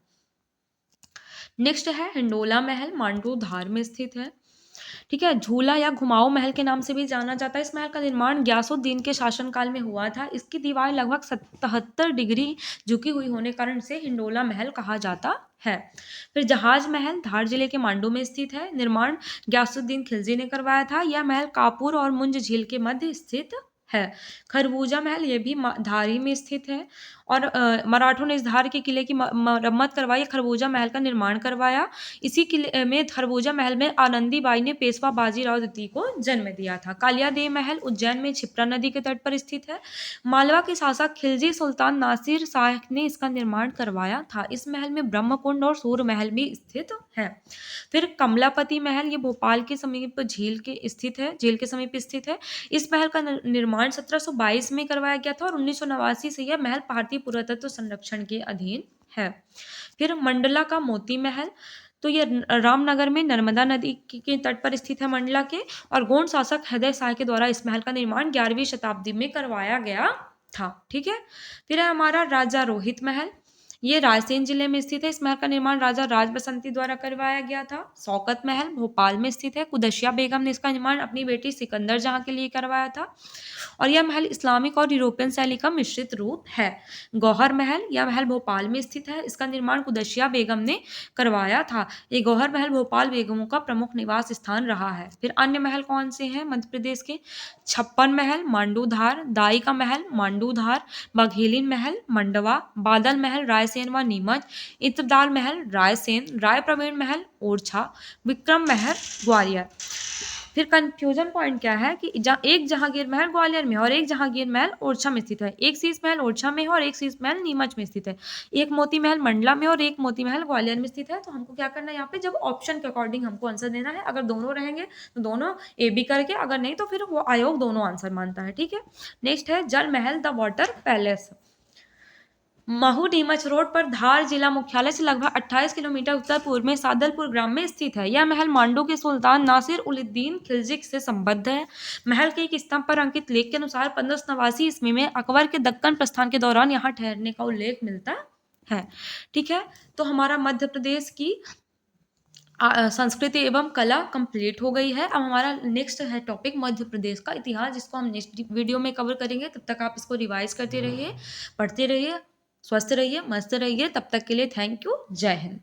Speaker 1: नेक्स्ट है हिंडोला महल, मांडू धार में स्थित है। ठीक है। झूला या घुमाऊ महल के नाम से भी जाना जाता है। इस महल का निर्माण ग्यासुद्दीन के शासनकाल में हुआ था। इसकी दीवार लगभग 77 डिग्री झुकी हुई होने कारण से हिंडोला महल कहा जाता है। फिर जहाज महल धार जिले के मांडू में स्थित है। निर्माण ग्यासुद्दीन खिलजी ने करवाया था। यह महल कापुर और मुंज झील के मध्य स्थित है। खरबूजा महल, ये भी धारी में स्थित है और मराठों ने इस धार के किले की मरम्मत करवाई, खरबूजा महल का निर्माण करवाया। इसी किले में खरबूजा महल में आनंदी बाई ने पेशवा बाजीराव द्वितीय को जन्म दिया था। कालियादेव महल उज्जैन में क्षिप्रा नदी के तट पर स्थित है। मालवा के शासक खिलजी सुल्तान नासिर शाह ने इसका निर्माण करवाया था। इस महल में ब्रह्मकुंड और सूर्य महल भी स्थित है। फिर कमलापति महल, ये भोपाल के समीप झील के समीप स्थित है। इस महल का निर्माण 1722 में करवाया गया था और 1989 से यह महल भारतीय पुरातत्व संरक्षण के अधीन है। फिर मंडला का मोती महल, तो यह रामनगर में नर्मदा नदी के तट पर स्थित है मंडला के, और गोंड शासक हैदर शाह के द्वारा इस महल का निर्माण 11वीं शताब्दी में करवाया गया था। ठीक है। फिर है हमारा राजा रोहित महल, ये रायसेन जिले में स्थित है। इस महल का निर्माण राजा राज बसंती द्वारा करवाया गया था। शौकत महल भोपाल में स्थित है। कुदसिया बेगम ने इसका निर्माण अपनी बेटी सिकंदर जहां के लिए करवाया था। और यह महल इस्लामिक और यूरोपियन शैली का मिश्रित रूप है। गौहर महल, यह महल भोपाल में स्थित है। इसका निर्माण कुदसिया बेगम ने करवाया था। ये गौहर महल भोपाल बेगमों का प्रमुख निवास स्थान रहा है। फिर अन्य महल कौन से हैं मध्य प्रदेश के? छप्पन महल मांडूधार, दाई का महल मांडूधार, बघेलिन महल मंडवा, बादल महल रायसेन व नीमच, इत्रदाल महल रायसेन, राय प्रवीण महल ओरछा, विक्रम महल ग्वालियर। फिर कंफ्यूजन पॉइंट क्या है कि एक जहांगीर महल ग्वालियर में और एक जहांगीर महल ओरछा में स्थित है। एक शीश महल ओरछा में है और एक शीश महल नीमच में स्थित है। एक मोती महल मंडला में और एक मोती महल ग्वालियर में स्थित है। तो हमको क्या करना है यहाँ पे, जब ऑप्शन के अकॉर्डिंग हमको आंसर देना है। अगर दोनों रहेंगे तो दोनों ए बी करके, अगर नहीं तो फिर वो आयोग दोनों आंसर मानता है। ठीक है, नेक्स्ट है जल महल the water palace. Mhow Neemuch road पर धार जिला मुख्यालय से लगभग 28 किलोमीटर उत्तर पूर्व में सादलपुर ग्राम में स्थित है। यह महल मांडू के सुल्तान नासिर उल-दीन खिलजी से संबद्ध है। महल के एक स्तंभ पर अंकित लेख के अनुसार 1589 ईस्वी में अकबर के दक्कन प्रस्थान के दौरान यहाँ ठहरने का उल्लेख मिलता है। ठीक है, तो हमारा मध्य प्रदेश की संस्कृति एवं कला कंप्लीट हो गई है। अब हमारा नेक्स्ट है टॉपिक मध्य प्रदेश का इतिहास, जिसको हम नेक्स्ट वीडियो में कवर करेंगे। तब तक आप इसको रिवाइज करते रहिए, पढ़ते रहिए, स्वस्थ रहिए, मस्त रहिए। तब तक के लिए थैंक यू, जय हिंद।